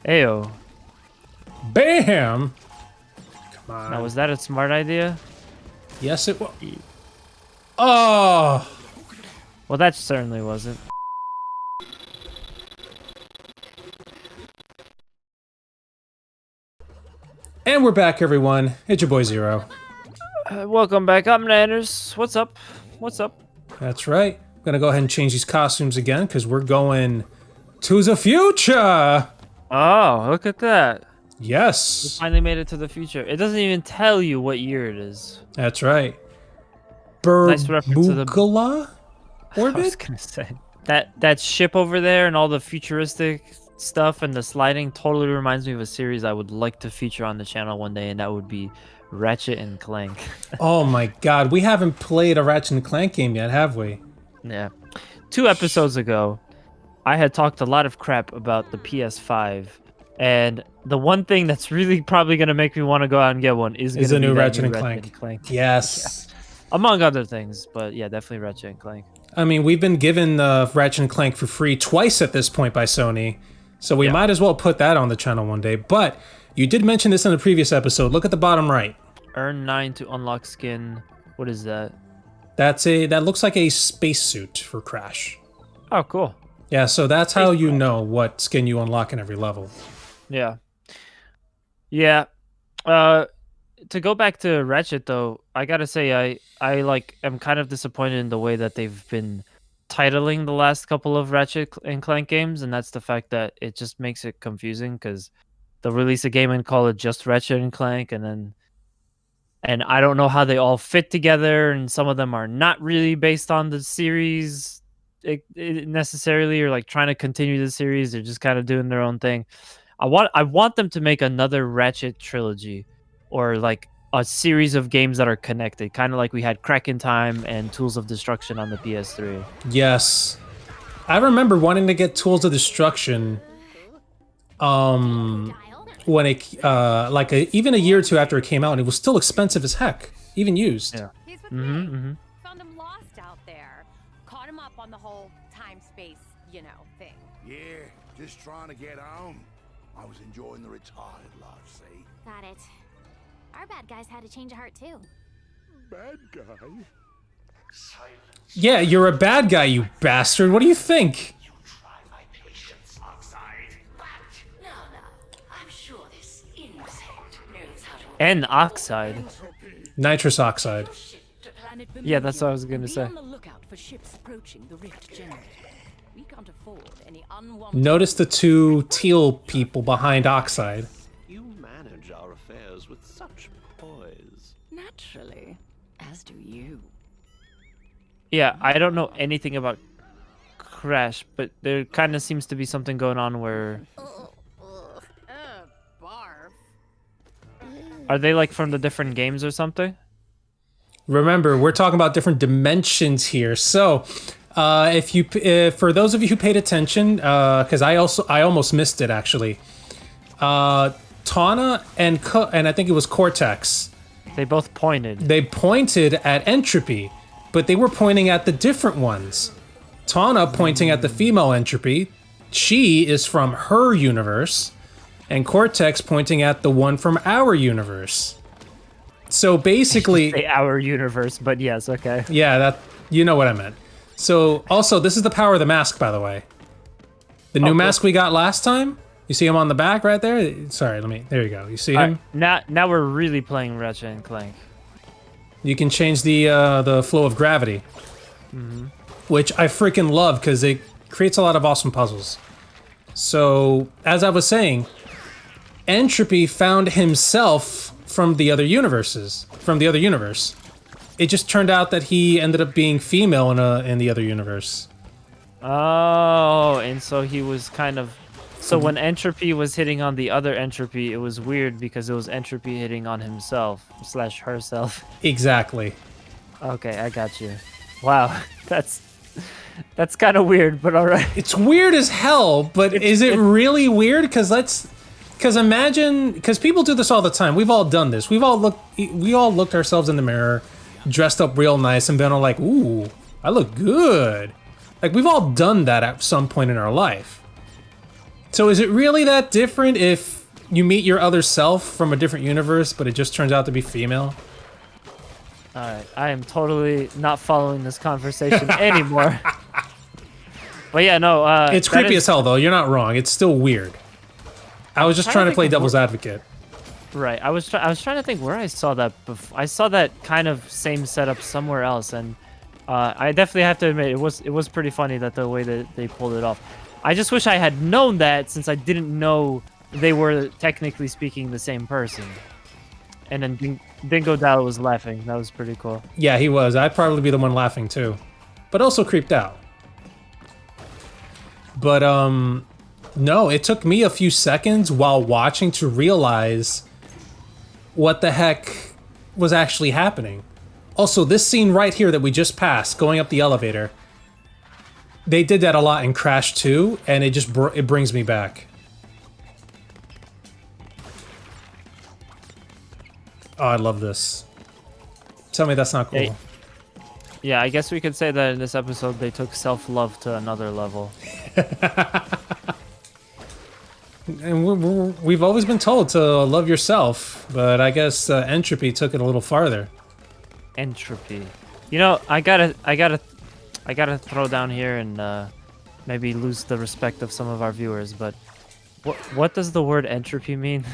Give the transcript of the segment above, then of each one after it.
Ayo. Bam! Come on. Now, was that a smart idea? Yes, it was. Oh! Well, that certainly wasn't. And we're back, everyone. It's your boy Zero. Welcome back. I'm Nanners. What's up? What's up? That's right. I'm gonna go ahead and change these costumes again because we're going to the future. Oh, look at that. We Yes, finally made it to the future. It doesn't even tell you what year it is. that's right. Nice reference to the- Bermugala I was orbit. gonna say that ship over there and all the futuristic stuff and the sliding totally reminds me of a series I would like to feature on the channel one day, and that would be Ratchet and Clank. Oh my God, we haven't played a Ratchet and Clank game yet, have we? Yeah. 2 episodes ago, I had talked a lot of crap about the PS5, and the one thing that's really probably gonna make me want to go out and get one is a gonna new be Ratchet that and new Clank. Yes. Among other things, but yeah, definitely Ratchet and Clank. I mean, we've been given Ratchet and Clank for free twice at this point by Sony, so we might as well put that on the channel one day. But you did mention this in the previous episode. Look at the bottom right. Earn 9 to unlock skin. What is that? That looks like a spacesuit for Crash. Oh, cool. Yeah, so that's how you know what skin you unlock in every level. Yeah. Yeah. To go back to Ratchet though, I gotta say I like am kind of disappointed in the way that they've been titling the last couple of Ratchet and Clank games, and that's the fact that it just makes it confusing because they'll release a game and call it just Ratchet and Clank, and I don't know how they all fit together, and some of them are not really based on the series necessarily, or like trying to continue the series. They're just kind of doing their own thing. I want them to make another Ratchet trilogy, or like a series of games that are connected, kind of like we had Crack in Time and Tools of Destruction on the PS3. Yes. I remember wanting to get Tools of Destruction when it even a year or two after it came out, and it was still expensive as heck, even used. Yeah. He's with me. Found him lost out there. Caught him up on the whole time-space, thing. Yeah, just trying to get home. I was enjoying the retired life, see? Got it. Our bad guys had to change a heart too. Bad guy? Yeah, you're a bad guy, you bastard. What do you think? You try my patience, Oxide. But no, I'm sure this insect knows how to And Oxide. Nitrous oxide. to planet Yeah, that's what I was gonna Be say. on the lookout for ships approaching the rift generator. We can't afford any unwanted. Notice the two teal people behind oxide. You manage our affairs with such poise. Naturally, as do you. Yeah, I don't know anything about Crash, but there kind of seems to be something going on where Barf. are they like from the different games or something? Remember, we're talking about different dimensions here. So, for those of you who paid attention, because I almost missed it actually. Tawna and I think it was Cortex. They both pointed. They pointed at Entropy, but they were pointing at the different ones. Tawna pointing at the female Entropy. She is from her universe, and Cortex pointing at the one from our universe. So basically, Say our universe, but yes, okay. yeah, that you know what I meant. So also, this is the power of the mask, by the way. The new cool. mask we got last time. You see him on the back right there? Sorry, there you go. You see him? Now we're really playing Ratchet and Clank. You can change the flow of gravity, which I freaking love because it creates a lot of awesome puzzles. So, as I was saying, Entropy found himself from the other universe. It just turned out that he ended up being female in the other universe. Oh, and so he was kind of... So when Entropy was hitting on the other Entropy, it was weird because it was Entropy hitting on himself / herself. Exactly. Okay, I got you. Wow, that's kind of weird, but all right. It's weird as hell, but is it really weird? Because imagine, because people do this all the time. We've all done this. We all looked ourselves in the mirror, dressed up real nice, and been all like, "Ooh, I look good." Like we've all done that at some point in our life. So is it really that different if you meet your other self from a different universe, but it just turns out to be female? Alright, I am totally not following this conversation anymore. But yeah, no, It's creepy as hell, though. You're not wrong. It's still weird. I was just trying to play devil's advocate. Right, I was trying to think where I saw that before. I saw that kind of same setup somewhere else, and I definitely have to admit it was pretty funny that the way that they pulled it off. I just wish I had known that since I didn't know they were technically speaking the same person. And then Dingo Dal was laughing. That was pretty cool. Yeah, he was. I'd probably be the one laughing too, but also creeped out. But no, it took me a few seconds while watching to realize what the heck was actually happening. Also, this scene right here that we just passed, going up the elevator, they did that a lot in Crash 2, and it brings me back. Oh, I love this. Tell me that's not cool. Hey. Yeah, I guess we could say that in this episode they took self-love to another level. And we've always been told to love yourself, but I guess Entropy took it a little farther. Entropy. You know, I gotta throw down here and maybe lose the respect of some of our viewers. But what does the word entropy mean?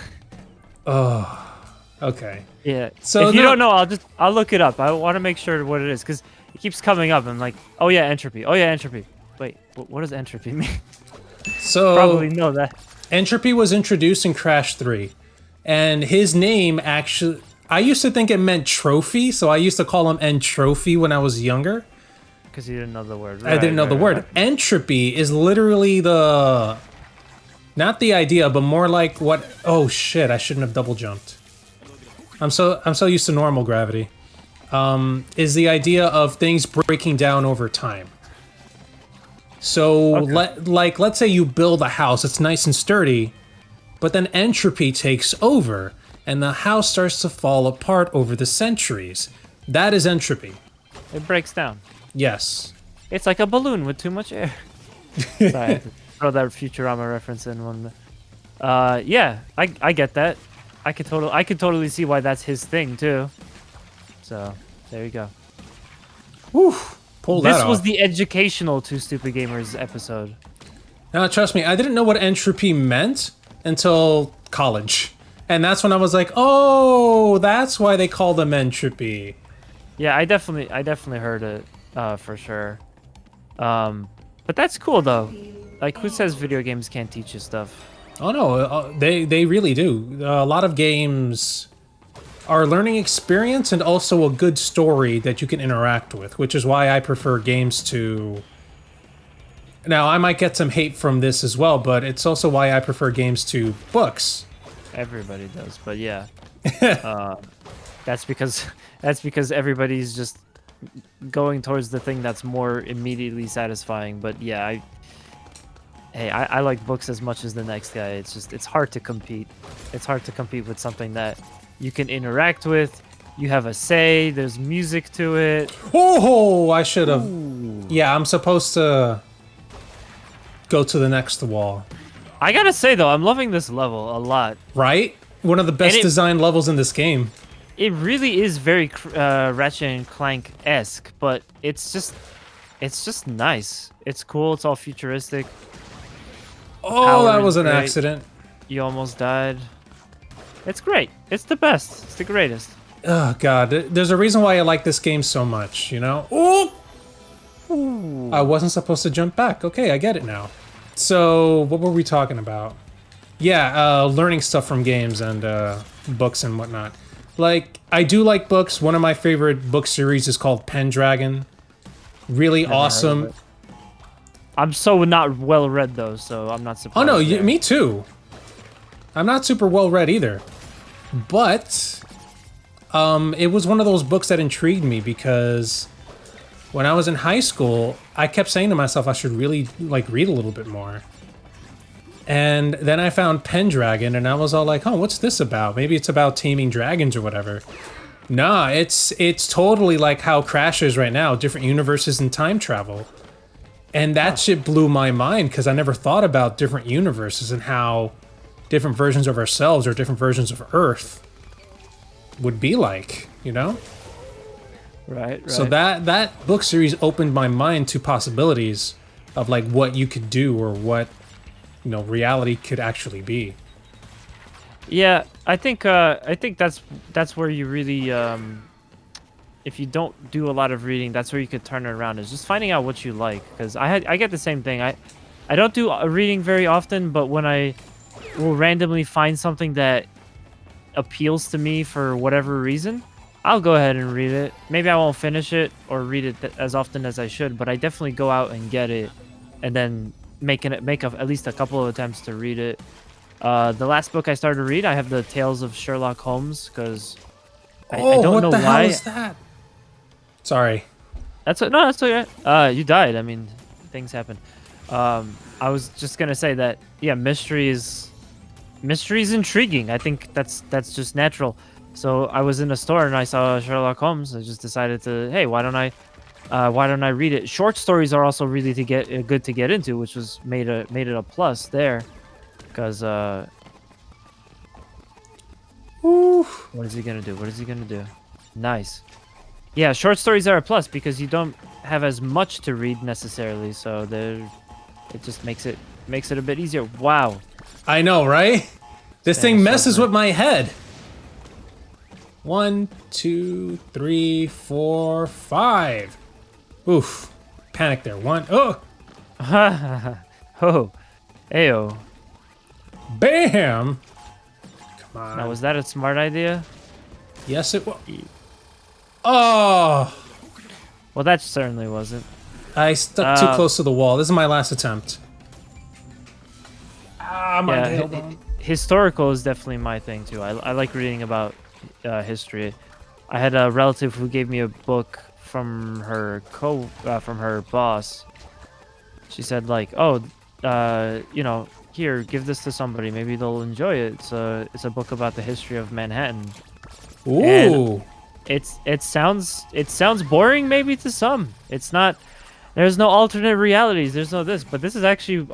Oh, okay. Yeah. So if you don't know, I'll look it up. I want to make sure what it is because it keeps coming up. I'm like, oh yeah, entropy. Oh yeah, entropy. Wait, what does entropy mean? So probably know that. Entropy was introduced in Crash 3, and his name actually, I used to think it meant trophy, so I used to call him N.Tropy when I was younger. Because you didn't know the word. I didn't know the word. Entropy is literally not the idea, but more like what, oh shit, I shouldn't have double jumped. I'm so used to normal gravity. Is the idea of things breaking down over time. So, okay. let's say you build a house, it's nice and sturdy, but then entropy takes over, and the house starts to fall apart over the centuries. That is entropy. It breaks down. Yes. It's like a balloon with too much air. Sorry, I had to throw that Futurama reference in one. Yeah, I get that. I could totally see why that's his thing too. So there you go. Whew. Pull that off. This was the educational Two Stupid Gamers episode. Now, trust me, I didn't know what entropy meant until college. And that's when I was like, oh, that's why they call them entropy. Yeah, I definitely heard it for sure. But that's cool though. Like, who says video games can't teach you stuff? Oh no, they really do. A lot of games are a learning experience and also a good story that you can interact with, which is why I prefer games to... Now, I might get some hate from this as well, but it's also why I prefer games to books. Everybody does, but yeah. That's because everybody's just going towards the thing that's more immediately satisfying. But yeah, I like books as much as the next guy. It's hard to compete. It's hard to compete with something that you can interact with. You have a say. There's music to it. Oh, I should have. Yeah, I'm supposed to go to the next wall. I gotta say though, I'm loving this level a lot. Right? One of the best designed levels in this game. It really is very Ratchet and Clank-esque, but it's just nice. It's cool. It's all futuristic. Oh, that was an accident. You almost died. It's great. It's the best. It's the greatest. Oh god, there's a reason why I like this game so much, you know? Ooh! I wasn't supposed to jump back. Okay, I get it now. So, what were we talking about? Yeah, learning stuff from games and books and whatnot. Like, I do like books. One of my favorite book series is called Pendragon. Really awesome. I'm so not well read though, so I'm not surprised. Oh no, me too. I'm not super well read either. But it was one of those books that intrigued me because when I was in high school, I kept saying to myself I should really read a little bit more. And then I found Pendragon and I was all like, oh, what's this about? Maybe it's about taming dragons or whatever. Nah, it's totally like how Crash is right now, different universes and time travel. And that shit blew my mind because I never thought about different universes and how different versions of ourselves or different versions of Earth would be like, you know? Right. So that book series opened my mind to possibilities of like what you could do or what, you know, reality could actually be. Yeah, I think that's where you really if you don't do a lot of reading, that's where you could turn it around, is just finding out what you like. Because I get the same thing. I don't do reading very often, but when I will randomly find something that appeals to me for whatever reason, I'll go ahead and read it. Maybe I won't finish it or read it as often as I should, but I definitely go out and get it, and then make at least a couple of attempts to read it. The last book I started to read, I have the Tales of Sherlock Holmes, because I don't know what the why. hell is that? Sorry. That's okay. You died. I mean, things happen. I was just gonna say that, yeah, mystery is intriguing. I think that's just natural. So I was in a store and I saw Sherlock Holmes. I just decided to, hey, why don't I read it? Short stories are also really good to get into, which was made it a plus there, because what is he gonna do? What is he gonna do? Nice. Yeah, short stories are a plus because you don't have as much to read necessarily, so it just makes it a bit easier. Wow. I know, right? This thing messes with my head. 1, 2, 3, 4, 5. Oof. Panic there. 1. Oh. Oh. Ayo. Bam. Come on. Now, was that a smart idea? Yes, it was. Oh. Well, that certainly wasn't. I stuck too close to the wall. This is my last attempt. Ah, my yeah, historical is definitely my thing too. I like reading about history. I had a relative who gave me a book from her from her boss. She said like, "Oh, you know, here, give this to somebody. Maybe they'll enjoy it." It's a book about the history of Manhattan. Ooh. And it sounds boring maybe to some. It's not. There's no alternate realities. There's no this, but this is actually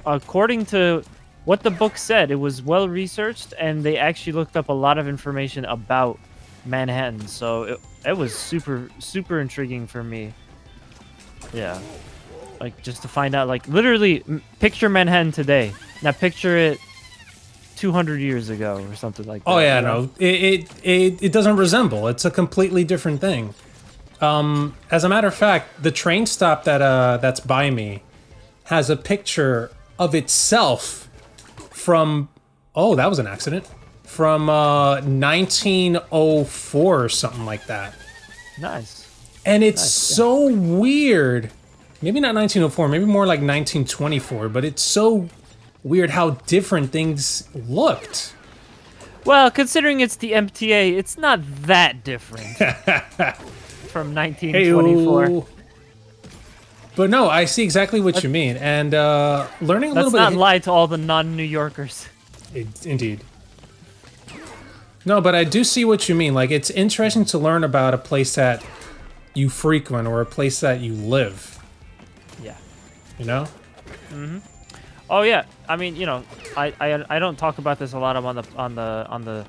according to what the book said. It was well researched, and they actually looked up a lot of information about Manhattan. So it was super intriguing for me. Yeah, like just to find out, like literally picture Manhattan today. Now picture it 200 years ago or something like that. Oh yeah, no, it doesn't resemble. It's a completely different thing. As a matter of fact, the train stop that's by me has a picture of itself from, oh, that was an accident, from 1904 or something like that. Nice. And it's so weird. Maybe not 1904, maybe more like 1924, but it's so weird how different things looked. Well, considering it's the MTA, it's not that different from 1924. Hey-o. But no, I see exactly what you mean, and learning a little bit. Let's not lie to all the non-New Yorkers. Indeed. No, but I do see what you mean. Like, it's interesting to learn about a place that you frequent or a place that you live. Yeah. You know? Mm-hmm. Oh yeah. I mean, you know, I don't talk about this a lot on the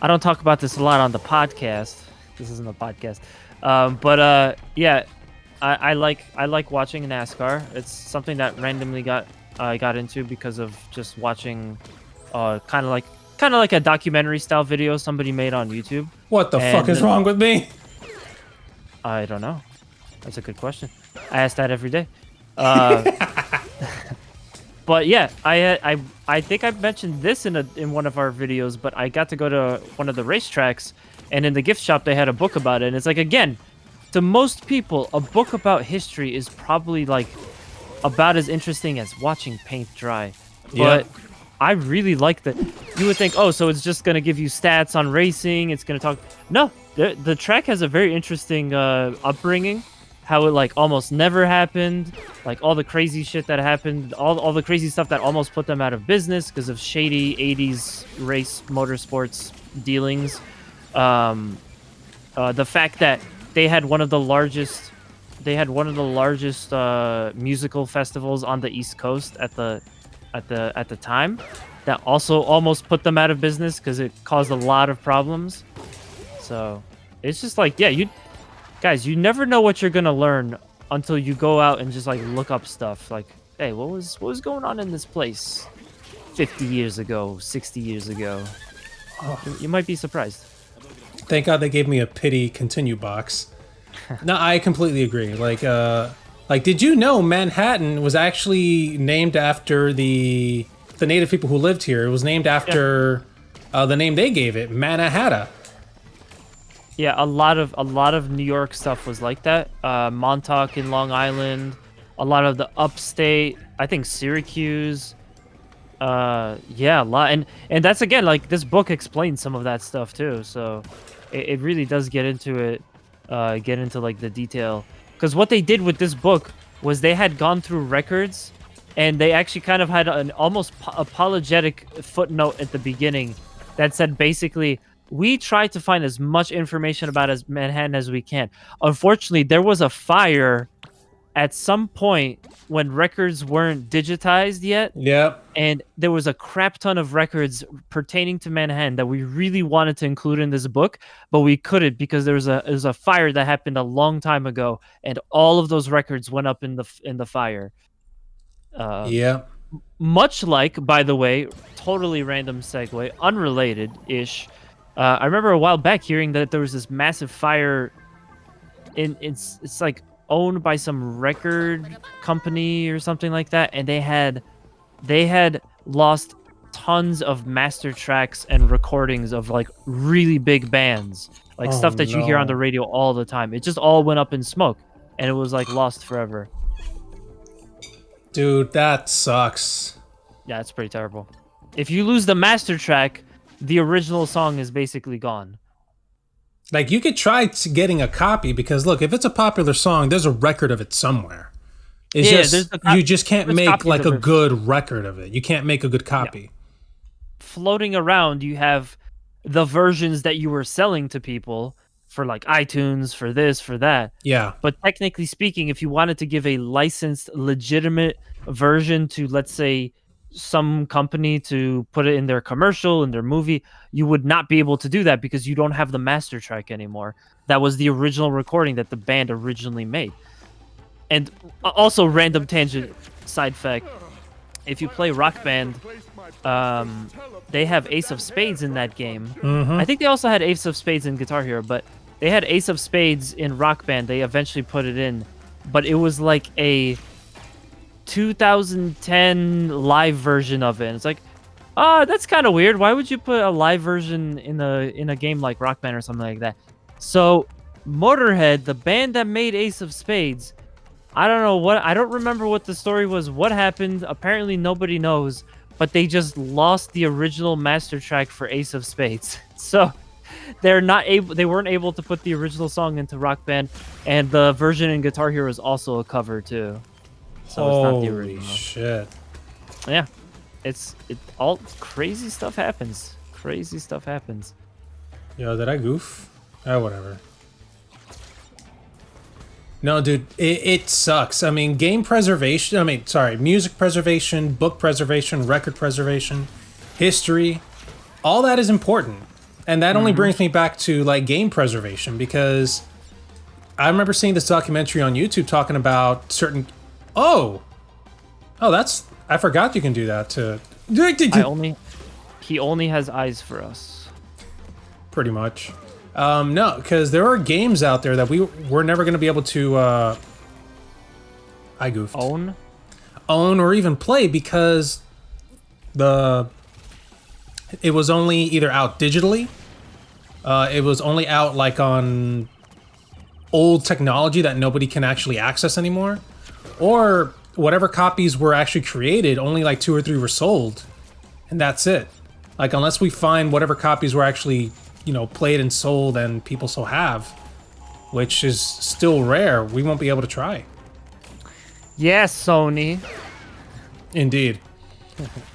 I don't talk about this a lot on the podcast. This isn't a podcast. But yeah. I like watching NASCAR. It's something that randomly I got into because of just watching kind of like a documentary style video somebody made on YouTube. What the fuck is wrong with me? I don't know. That's a good question. I ask that every day. But yeah, I think I mentioned this in one of our videos, but I got to go to one of the racetracks, and in the gift shop they had a book about it, and it's like, again, to most people, a book about history is probably like about as interesting as watching paint dry. But I really like that. You would think, oh, so it's just gonna give you stats on racing. It's gonna talk. No, the track has a very interesting upbringing. How it like almost never happened, like all the crazy shit that happened, all the crazy stuff that almost put them out of business because of shady 80s race motorsports dealings. The fact that they had one of the largest they had one of the largest musical festivals on the East Coast at the time. That also almost put them out of business because it caused a lot of problems. So it's just like, yeah, you guys, you never know what you're gonna learn until you go out and just like look up stuff. Like, hey, what was going on in this place 50 years ago, 60 years ago? You might be surprised. Thank God they gave me a pity continue box. No, I completely agree. Like, did you know Manhattan was actually named after the native people who lived here? It was named after the name they gave it, Mannahatta. Yeah, a lot of New York stuff was like that. Montauk in Long Island, a lot of the upstate, I think Syracuse. Yeah, a lot, and that's again like this book explains some of that stuff too. So it really does get into it, get into like the detail. Because what they did with this book was they had gone through records, and they actually kind of had an almost apologetic footnote at the beginning that said basically, we tried to find as much information about Manhattan as we can. Unfortunately, there was a fire at some point when records weren't digitized yet. Yep. And there was a crap ton of records pertaining to Manhattan that we really wanted to include in this book, but we couldn't because there was a fire that happened a long time ago, and all of those records went up in the fire. Yeah. Much like, by the way, totally random segue, unrelated-ish. I remember a while back hearing that there was this massive fire it's like owned by some record company or something like that, and they had lost tons of master tracks and recordings of like really big bands, like stuff that you hear on the radio all the time. It just all went up in smoke, and it was like lost forever. Dude, that sucks. Yeah, it's pretty terrible. If you lose the master track, the original song is basically gone. Like, you could try getting a copy, because look, if it's a popular song, there's a record of it somewhere. It's you just can't make like a good record of it. You can't make a good copy. Yeah. Floating around, you have the versions that you were selling to people for like iTunes, for this, for that. Yeah. But technically speaking, if you wanted to give a licensed, legitimate version to, let's say, some company to put it in their commercial, in their movie, you would not be able to do that because you don't have the master track anymore. That was the original recording that the band originally made. And also, random tangent, side fact, if you play Rock Band, they have Ace of Spades in that game. Mm-hmm. I think they also had Ace of Spades in Guitar Hero, but they had Ace of Spades in Rock Band. They eventually put it in, but it was like a 2010 live version of it. And it's like, that's kind of weird. Why would you put a live version in a game like Rock Band or something like that? So Motorhead, the band that made Ace of Spades, I don't remember what the story was, what happened. Apparently nobody knows, but they just lost the original master track for Ace of Spades. So they weren't able to put the original song into Rock Band, and the version in Guitar Hero is also a cover too. So it's not the original. Holy shit. Yeah. All crazy stuff happens. Crazy stuff happens. Yo, did I goof? Whatever. No, dude, it sucks. I mean, music preservation, book preservation, record preservation, history, all that is important. And that only brings me back to like game preservation, because I remember seeing this documentary on YouTube talking about certain I forgot you can do that to He only has eyes for us. Pretty much. No, because there are games out there that we're never going to be able to I goofed. Own or even play, because it was only either out digitally, it was only out like on old technology that nobody can actually access anymore, or whatever copies were actually created, only like 2 or 3 were sold, and that's it. Like, unless we find whatever copies were actually, played and sold and people still have, which is still rare, we won't be able to try. Yes, Sony. Indeed.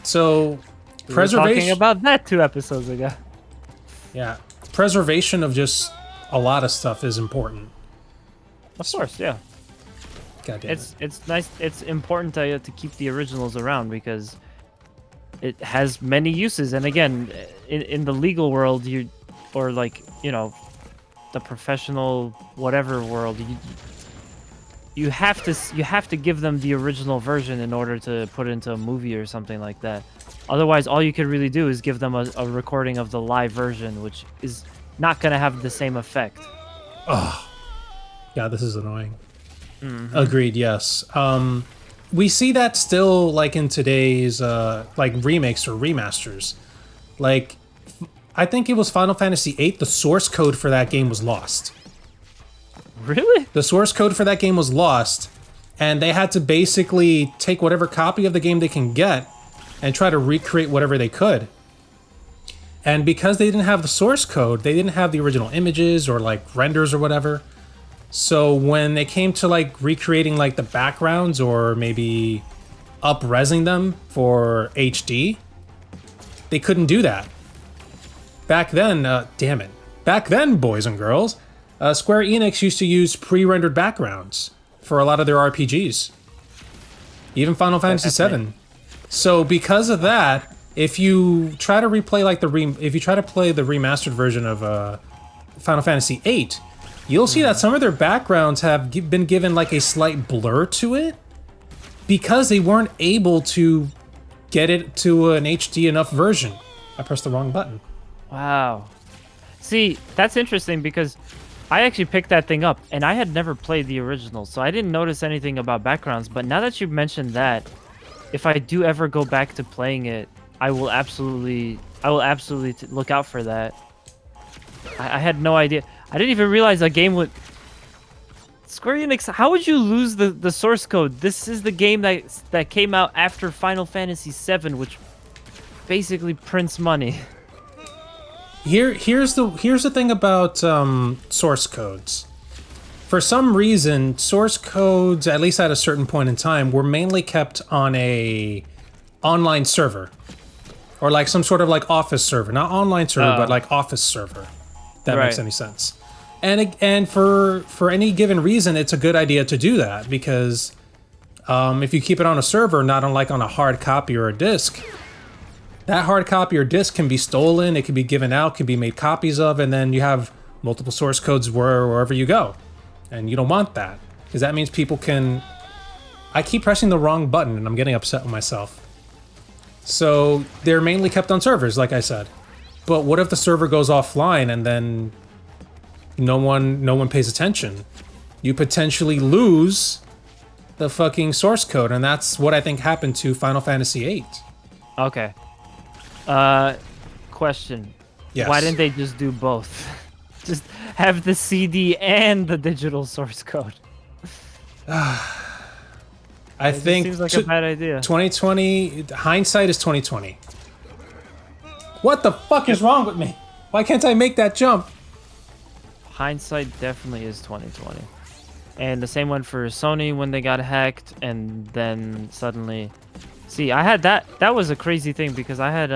So, We preservation. were talking about that 2 episodes ago. Yeah, preservation of just a lot of stuff is important. Of course, yeah. God damn it. it's nice. It's important to keep the originals around because it has many uses. And again, in the legal world, or like the professional whatever world, you have to give them the original version in order to put it into a movie or something like that. Otherwise, all you could really do is give them a recording of the live version, which is not going to have the same effect. Oh, yeah, this is annoying. Agreed. Yes. We see that still like in today's like remakes or remasters. Like, I think it was Final Fantasy VIII. The source code for that game was lost. Really? The source code for that game was lost, and they had to basically take whatever copy of the game they can get and try to recreate whatever they could. And because they didn't have the source code, they didn't have the original images or like renders or whatever. So when they came to like recreating like the backgrounds or maybe up-resing them for HD, they couldn't do that. Back then, damn it. Back then, boys and girls, Square Enix used to use pre-rendered backgrounds for a lot of their RPGs. Even Final Fantasy VII. So because of that, if you try to replay like if you try to play the remastered version of Final Fantasy VIII, you'll see that some of their backgrounds have been given like a slight blur to it because they weren't able to get it to an HD enough version. I pressed the wrong button. Wow. See, that's interesting because I actually picked that thing up and I had never played the original, so I didn't notice anything about backgrounds. But now that you've mentioned that, if I do ever go back to playing it, I will absolutely look out for that. I had no idea. I didn't even realize a game would... Square Enix, how would you lose the source code? This is the game that came out after Final Fantasy VII, which basically prints money. Here's the thing about source codes. For some reason, source codes, at least at a certain point in time, were mainly kept on a online server. Or like some sort of like office server. Not online server, but like office server. If that makes any sense. And for any given reason, it's a good idea to do that because if you keep it on a server, not on a hard copy or a disc, that hard copy or disc can be stolen, it can be given out, can be made copies of, and then you have multiple source codes wherever you go. And you don't want that because that means people can... I keep pressing the wrong button and I'm getting upset with myself. So they're mainly kept on servers, like I said. But what if the server goes offline and then no one pays attention? You potentially lose the fucking source code, and that's what I think happened to Final Fantasy VIII. Okay. Question. Yes. Why didn't they just do both? Just have the CD and the digital source code. I think seems like a bad idea. 2020 hindsight is 2020. What the fuck is wrong with me? Why can't I make that jump? Hindsight definitely is 2020. And the same one for Sony when they got hacked, and then suddenly... See, I had that was a crazy thing because I had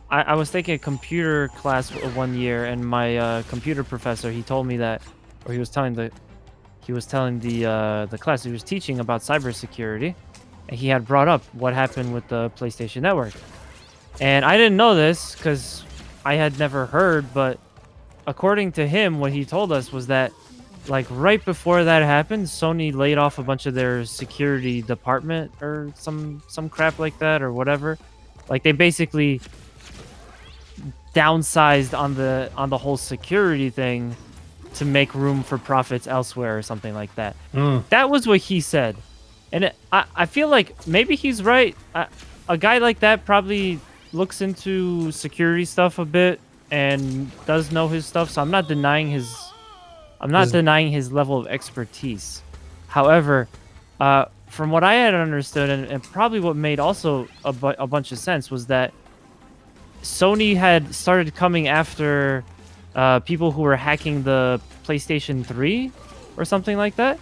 I was taking a computer class one year, and my computer professor, he told me that, or he was telling the class he was teaching about cybersecurity, and he had brought up what happened with the PlayStation Network. And I didn't know this because I had never heard, but according to him, what he told us was that like right before that happened, Sony laid off a bunch of their security department or some crap like that or whatever. Like they basically downsized on the whole security thing to make room for profits elsewhere or something like that. That was what he said. And I feel like maybe he's right. A guy like that probably looks into security stuff a bit and does know his stuff, so I'm not denying his level of expertise. However, from what I had understood, and probably what made also a bunch of sense, was that Sony had started coming after people who were hacking the PlayStation 3 or something like that,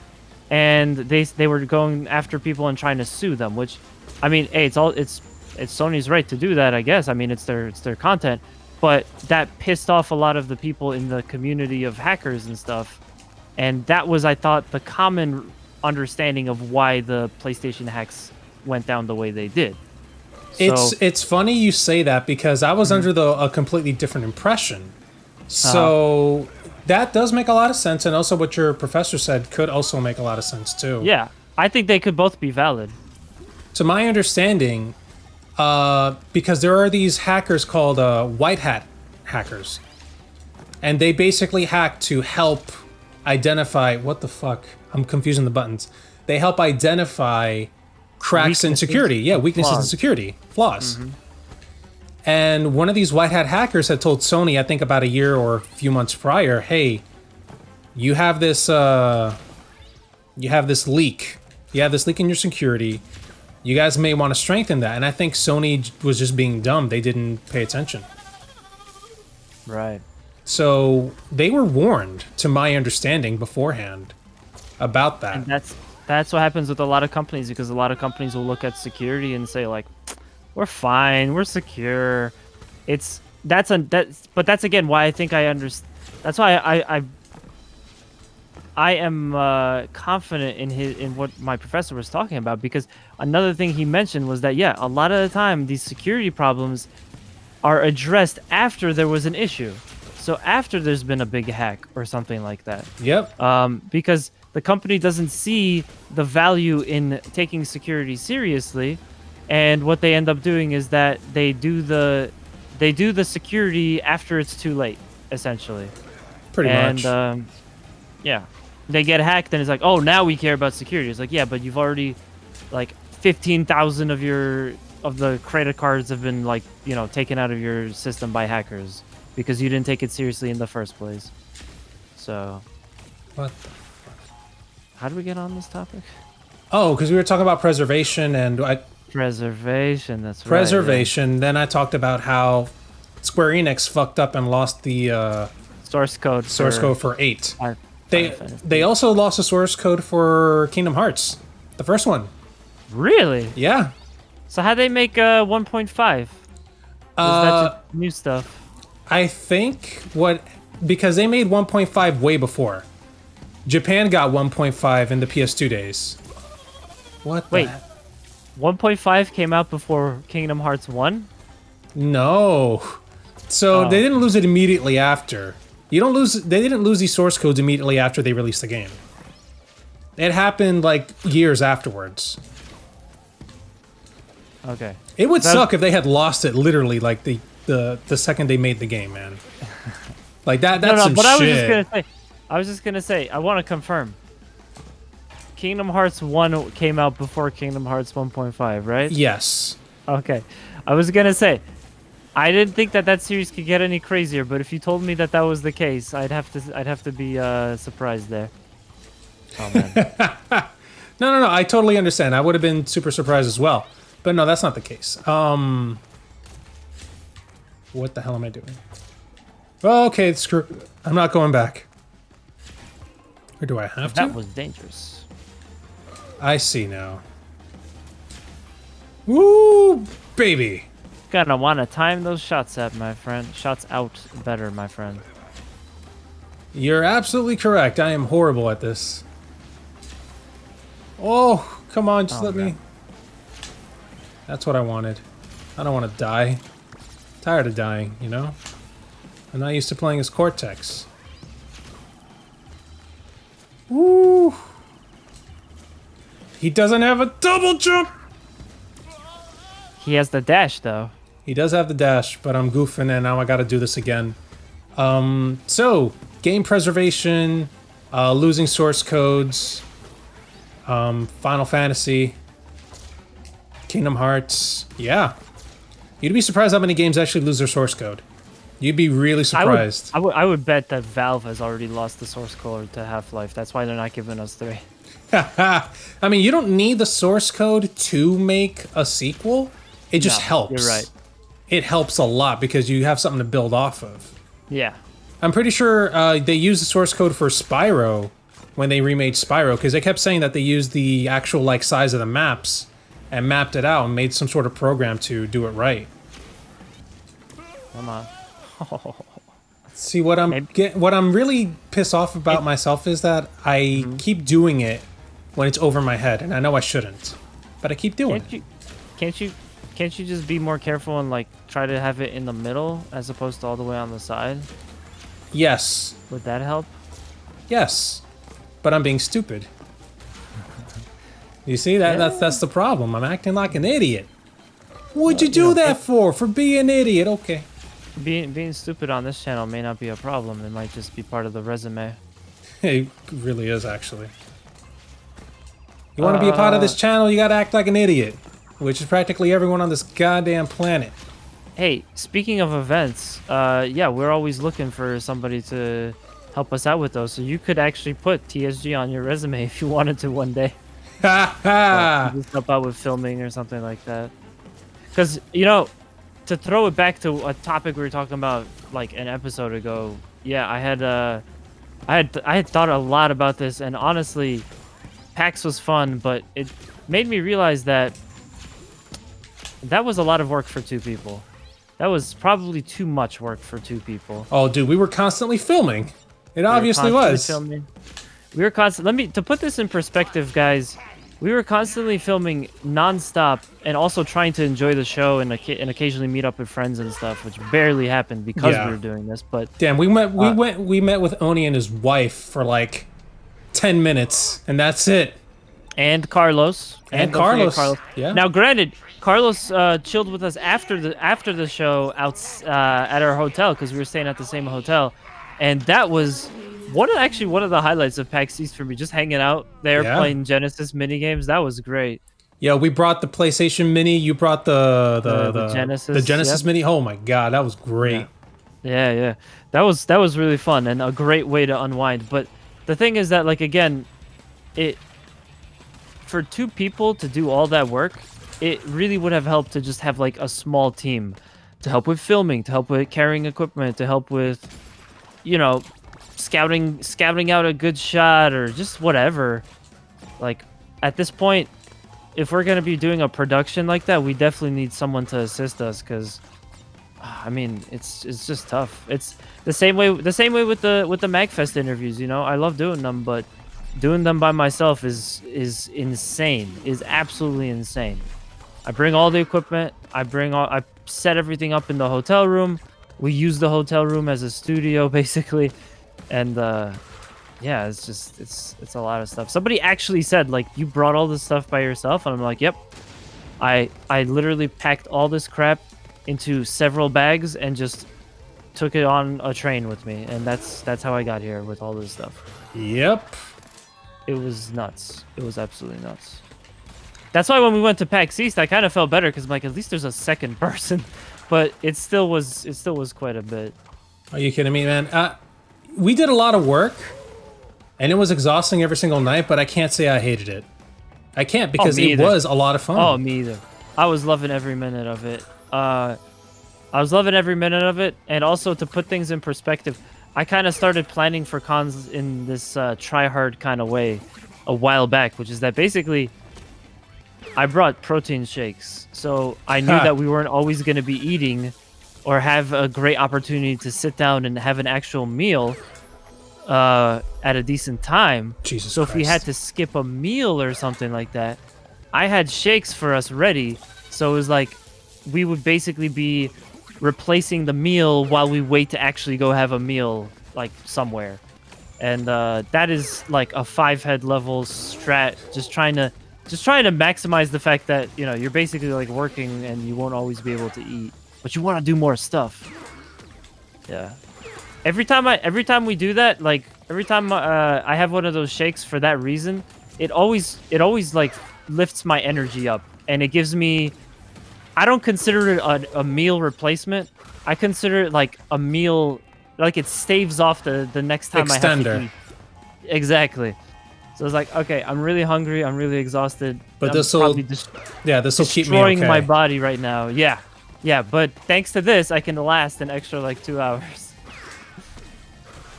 and they were going after people and trying to sue them. Which, I mean, hey, it's Sony's right to do that, I guess. I mean, it's their content. But that pissed off a lot of the people in the community of hackers and stuff. And that was, I thought, the common understanding of why the PlayStation hacks went down the way they did. So, It's funny you say that because I was under a completely different impression. So that does make a lot of sense, and also what your professor said could also make a lot of sense too. yeah, I think they could both be valid. To my understanding, because there are these hackers called white hat hackers, and they basically hack to help identify what the fuck. I'm confusing the buttons. They help identify cracks in security. Yeah, weaknesses in security, flaws. And one of these white hat hackers had told Sony, I think about a year or a few months prior, hey, you have this leak. You have this leak in your security. You guys may want to strengthen that. And I think Sony was just being dumb. They didn't pay attention. Right. So they were warned, to my understanding, beforehand about that. And that's what happens with a lot of companies, because a lot of companies will look at security and say like, we're fine, we're secure. But that's again why I think I understand. That's why I am confident in what my professor was talking about, because another thing he mentioned was that a lot of the time these security problems are addressed after there was an issue. So after there's been a big hack or something like that. Yep. Because the company doesn't see the value in taking security seriously, and what they end up doing is that they do the security after it's too late, essentially. Pretty much. And they get hacked, and it's like, oh, now we care about security. It's like, yeah, but you've already, like, 15,000 of the credit cards have been, like, taken out of your system by hackers because you didn't take it seriously in the first place. So, What? how did we get on this topic? Oh, because we were talking about preservation and Preservation, that's right. preservation. Then I talked about how Square Enix fucked up and lost the Source code for 8. Final Fantasy. They also lost the source code for Kingdom Hearts, the first one. Really? Yeah. So how'd they make 1.5? Is that just new stuff? I think because they made 1.5 way before. Japan got 1.5 in the PS2 days. What? Wait, 1.5 came out before Kingdom Hearts 1? No. So they didn't lose it immediately after. They didn't lose these source codes immediately after they released the game. It happened like years afterwards. Okay. It would suck if they had lost it literally like the second they made the game, man. Like that's some but shit. I was just gonna say, I want to confirm. Kingdom Hearts 1 came out before Kingdom Hearts 1.5, right? Yes. Okay. I was gonna say, I didn't think that series could get any crazier, but if you told me that was the case, I'd have to be surprised there. Oh man. No. I totally understand. I would have been super surprised as well. But no, that's not the case. What the hell am I doing? Oh, okay, screw. I'm not going back. Or do I have to? That was dangerous. I see now. Woo, baby. Gonna want to time those shots out, my friend. Shots out better, my friend. You're absolutely correct. I am horrible at this. Oh, come on, just let me. That's what I wanted. I don't want to die. Tired of dying, you know? I'm not used to playing as Cortex. Woo! He doesn't have a double jump! He has the dash, though. He does have the dash, but I'm goofing and now I gotta do this again. So, game preservation, losing source codes, Final Fantasy, Kingdom Hearts, yeah. You'd be surprised how many games actually lose their source code. You'd be really surprised. I would bet that Valve has already lost the source code to Half-Life. That's why they're not giving us 3. I mean, you don't need the source code to make a sequel. It just helps. You're right. It helps a lot because you have something to build off of. Yeah. I'm pretty sure they used the source code for Spyro when they remade Spyro, because they kept saying that they used the actual like size of the maps and mapped it out and made some sort of program to do it right. Come on. See, what I'm really pissed off about myself is that I keep doing it when it's over my head, and I know I shouldn't, but I keep doing it. Can't you just be more careful and like try to have it in the middle as opposed to all the way on the side? Yes. Would that help? Yes. But I'm being stupid. You see that's the problem. I'm acting like an idiot. What'd you do that for? For being an idiot? Okay. Being stupid on this channel may not be a problem. It might just be part of the resume. It really is, actually. You want to be a part of this channel, you gotta act like an idiot, which is practically everyone on this goddamn planet. Hey, speaking of events, yeah, we're always looking for somebody to help us out with those. So you could actually put TSG on your resume if you wanted to one day. Ha ha! Just help out with filming or something like that. Because, you know, to throw it back to a topic we were talking about like an episode ago, yeah, I had thought a lot about this, and honestly, PAX was fun, but it made me realize that was a lot of work for 2 people. That was probably too much work for 2 people. Oh, dude, we were constantly filming. It obviously was. We were constantly. To put this in perspective, guys, we were constantly filming non-stop and also trying to enjoy the show and occasionally meet up with friends and stuff, which barely happened because we were doing this. But damn, we met with Oni and his wife for like 10 minutes, and that's it. And Carlos. And Carlos. Yeah. Now, granted, Carlos chilled with us after the show at our hotel because we were staying at the same hotel, and that was one of the highlights of PAX East for me. Just hanging out there playing Genesis mini games. That was great. Yeah, we brought the PlayStation Mini. You brought the Genesis Mini. Oh my god, that was great. Yeah. That was really fun and a great way to unwind. But the thing is that, like, again, for 2 people to do all that work, it really would have helped to just have like a small team to help with filming, to help with carrying equipment, to help with, you know, scouting out a good shot or just whatever. Like, at this point, if we're going to be doing a production like that, we definitely need someone to assist us, because I mean, it's just tough. It's the same way with the MagFest interviews, you know. I love doing them, but doing them by myself is insane. Is absolutely insane. I bring all the equipment. I set everything up in the hotel room. We use the hotel room as a studio basically. And yeah, it's a lot of stuff. Somebody actually said, like, you brought all this stuff by yourself, and I'm like, yep. I literally packed all this crap into several bags and just took it on a train with me, and that's how I got here with all this stuff. Yep. It was nuts. It was absolutely nuts. That's why when we went to PAX East, I kind of felt better because I'm like, at least there's a second person, but it still was quite a bit. Are you kidding me, man? We did a lot of work, and it was exhausting every single night, but I can't say I hated it. I can't, because it was a lot of fun. Oh, me either. I was loving every minute of it. And also, to put things in perspective, I kind of started planning for cons in this try-hard kind of way a while back, which is that basically I brought protein shakes. So I knew that we weren't always going to be eating or have a great opportunity to sit down and have an actual meal at a decent time. Jesus so Christ. If we had to skip a meal or something like that, I had shakes for us ready. So it was like we would basically be replacing the meal while we wait to actually go have a meal, like, somewhere. And that is like a 5-head level strat, just trying to maximize the fact that, you know, you're basically like working and you won't always be able to eat, but you want to do more stuff. Yeah. Every time we do that, like every time I have one of those shakes for that reason, it always like lifts my energy up, and it gives me. I don't consider it a meal replacement. I consider it like a meal, like it staves off the next time I have to eat. Exactly. So it's like, okay, I'm really hungry, I'm really exhausted. But this will keep me okay. Destroying my body right now. Yeah, but thanks to this, I can last an extra like 2 hours.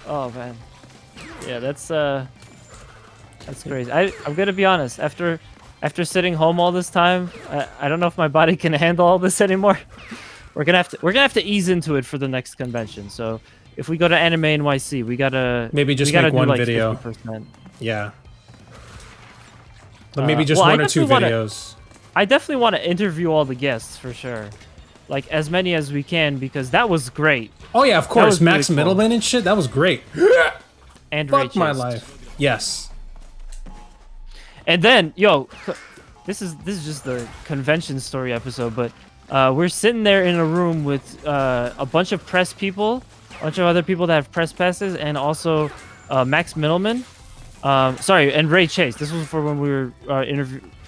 Oh man, yeah, that's crazy. I'm gonna be honest. After sitting home all this time, I don't know if my body can handle all this anymore. We're gonna have to ease into it for the next convention. So if we go to Anime NYC, we gotta maybe just make one like video. 50%. Yeah. Maybe just well, I one or two definitely videos. I definitely want to interview all the guests for sure, like as many as we can because that was great. Oh yeah, of That course, was really Max cool. Middleman and shit. That was great. And Ray Fuck my Chase. life. Yes. And then, yo, this is just the convention story episode, but we're sitting there in a room with a bunch of press people, a bunch of other people that have press passes, and also Max Middleman. Sorry, and Ray Chase. This was for when we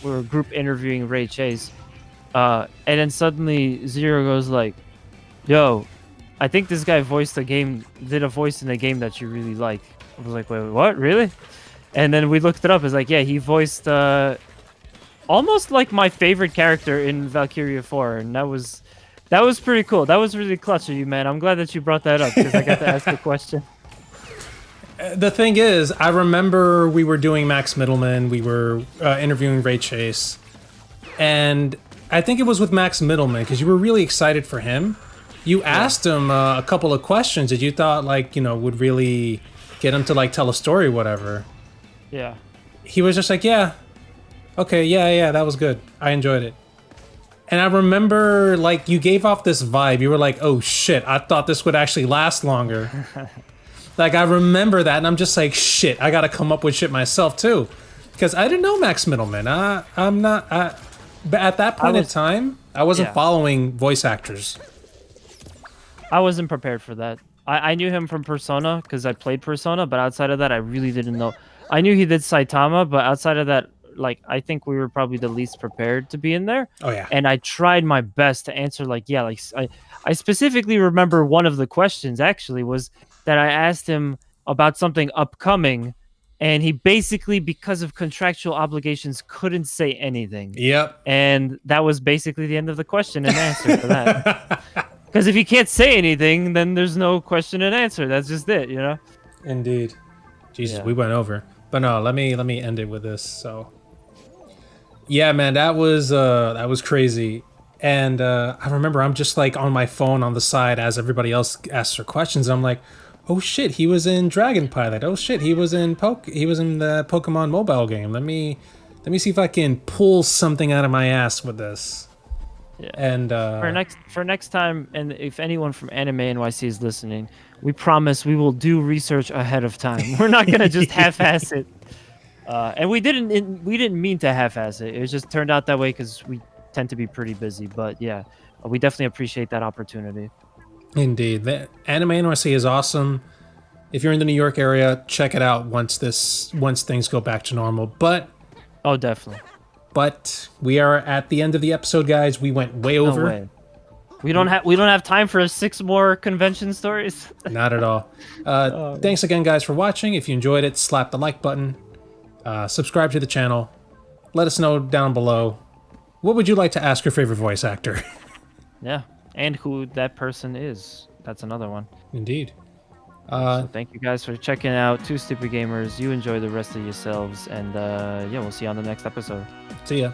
were group interviewing Ray Chase. And then suddenly Zero goes like, "Yo, I think this guy did a voice in a game that you really like." I was like, "Wait, what? Really?" And then we looked it up. It's like, yeah, he voiced almost like my favorite character in Valkyria 4, and that was pretty cool. That was really clutch of you, man. I'm glad that you brought that up because I got to ask the question. The thing is, I remember we were doing Max Middleman. We were interviewing Ray Chase, and I think it was with Max Middleman because you were really excited for him. You asked him a couple of questions that you thought would really get him to tell a story, whatever. Yeah. He was just like, yeah, okay, yeah, that was good. I enjoyed it. And I remember, you gave off this vibe. You were like, oh shit, I thought this would actually last longer. I remember that, and I'm just like, shit, I gotta come up with shit myself too. Because I didn't know Max Middleman. But at that point in time, I wasn't following voice actors. I wasn't prepared for that. I knew him from Persona because I played Persona, but outside of that, I really didn't know. I knew he did Saitama, but outside of that, I think we were probably the least prepared to be in there. Oh yeah. And I tried my best to answer I specifically remember one of the questions actually was that I asked him about something upcoming, and he basically, because of contractual obligations, couldn't say anything. Yep. And that was basically the end of the question and answer for that. Because if you can't say anything, then there's no question and answer. That's just it, you know? Indeed. Jesus, Yeah. we went over. But no, let me end it with this. So, yeah, man, that was crazy. And I remember I'm just on my phone on the side as everybody else asks their questions. I'm like, oh shit, he was in Dragon Pilot. Oh shit, he was in the Pokemon mobile game. Let me see if I can pull something out of my ass with this. Yeah. And for next time, and if anyone from Anime NYC is listening, we promise we will do research ahead of time. We're not gonna just half-ass it. And we didn't mean to half-ass it. It just turned out that way because we tend to be pretty busy. But yeah, we definitely appreciate that opportunity. Indeed, the Anime NYC is awesome. If you're in the New York area, check it out once things go back to normal. But Oh, definitely. But we are at the end of the episode, guys. We went way over. No way. We don't have time for 6 more convention stories. Not at all. Thanks again, guys, for watching. If you enjoyed it, slap the like button. Subscribe to the channel. Let us know down below. What would you like to ask your favorite voice actor? Yeah, and who that person is. That's another one. Indeed. So thank you guys for checking out TooStupidGamerz. You enjoy the rest of yourselves, and yeah, we'll see you on the next episode. See ya.